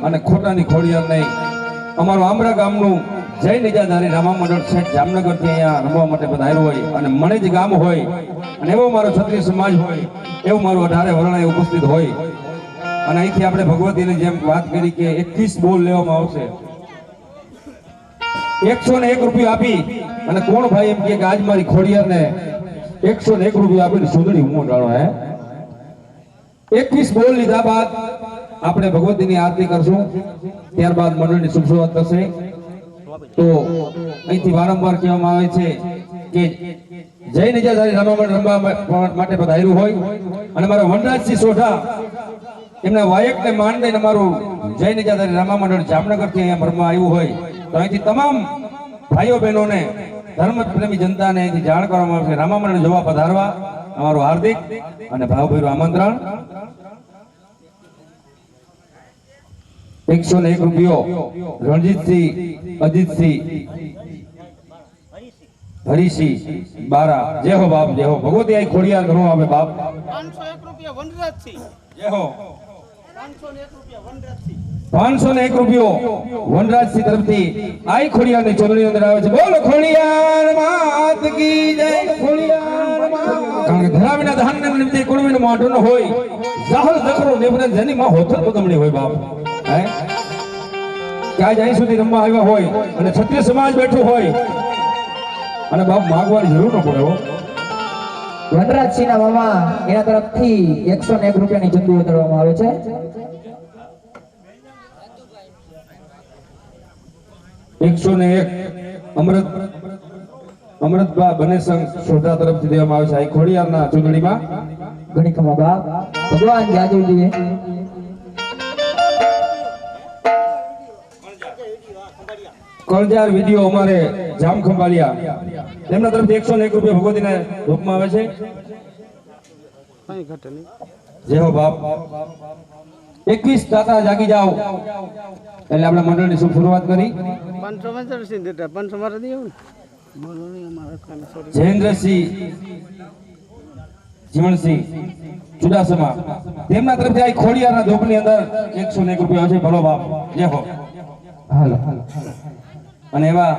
અને ખોટાની ખોડિયાર નહીં. અમારું આમરા ગામનું જય નિજાધારી રામા મંડળ શેઠ જામનગરથી અહીંયા રમવા માટે પધાર્યું હોય અને મને જ ગામ હોય અને એવો મારો ક્ષત્રિય સમાજ હોય એવું મારું 18 વર્ણાએ ઉપસ્થિત હોય અને અહીંથી આપણે ભગવતીની જેમ વાત કરી કે 21 બોલ લેવામાં આવશે. 101 રૂપિયા આપી અને કોણ ભાઈ એમ કે આજ મારી ખોડિયારને 101 રૂપિયા આપીને સુંદરી હું ડાળો હે 21 બોલ લીધા બાદ આપણે ભગવતીની આરતી કરશું. ત્યારબાદ મંડળની શુભ શરૂઆત થશે. તો અહીંથી વારંવાર કહેવામાં આવે છે કે જય નિજાધારી રામા મંડળ રમવા માટે પધાર્યું હોય અને મારા વનરાજસિંહ સોઢા એમના વાયકને માન દઈને મારું જય નિજાધારી રામા મંડળ જામનગરથી અહીંયા રમવા આવ્યું હોય તો અહીંથી તમામ ભાઈઓ બહેનોને ધર્મ પ્રેમી જનતાને અહીંથી જાણ કરવામાં આવશે રામા મંડળ જોવા પધારવા અમારું હાર્દિક અને ભાવભર્યું આમંત્રણ. 101 રૂપિયો રણજીતસિંહ, અજીતસિંહ, હરીસિંહ બારા. જય હો બાપ, જય હો ભગવતી. આ ખોડિયાર ઘણો આવે બાપ. 501 રૂપિયા વનરાજસિંહ. જય હો. 501 રૂપિયા વનરાજસિંહ. 501 રૂપિયો વનરાજસિંહ તરફથી આ ખોડિયારની ચોરણી અંદર આવે છે. બોલો ખોડિયાર માત કી જય. ખોડિયાર માત. કારણ કે ધરાવીના ધાનને નિમિત્તે કુળવીનો મોઢો ન હોય જાહલ દખરો નિવને જેની માં હોથર પગમણી હોય બાપ. ક્યાં અહીં સુધી રમવા આવ્યા હોય અને ક્ષત્રિય સમાજ બેઠો હોય અને બાપ માગવાની જરૂર ન પડે. વનરાજસિંહના મામા એના તરફથી 101 રૂપિયાની ચંદુ વધારવામાં આવે છે. 101 અમૃતબા બનેસંગ સોઢા તરફથી દેવામાં આવે છે. આ ખોડિયારના ચૂંટણીમાં ઘણી ખમા બાપ ભગવાન જાજુ દીએ. કળજાર વિડિયો અમારે જામ ખંભાલિયા તેમના તરફથી 101 રૂપિયા ભગવતીના રૂપમાં આવે છે. જય હો બાપ. 21 દાતા જાગી જાઓ એટલે આપણે મંડળની શુભ શરૂઆત કરી. 500 દેતા 500 મારે દેવું ને બોલો ને અમારા કામ સોરી. જયેન્દ્રસિંહ જીવણસિંહ ચુડાસમા તેમના તરફથી આ ખોડિયારના ધોકની અંદર 101 રૂપિયા છે. ભલો બાપ. જય હો. હાલો. અને એવા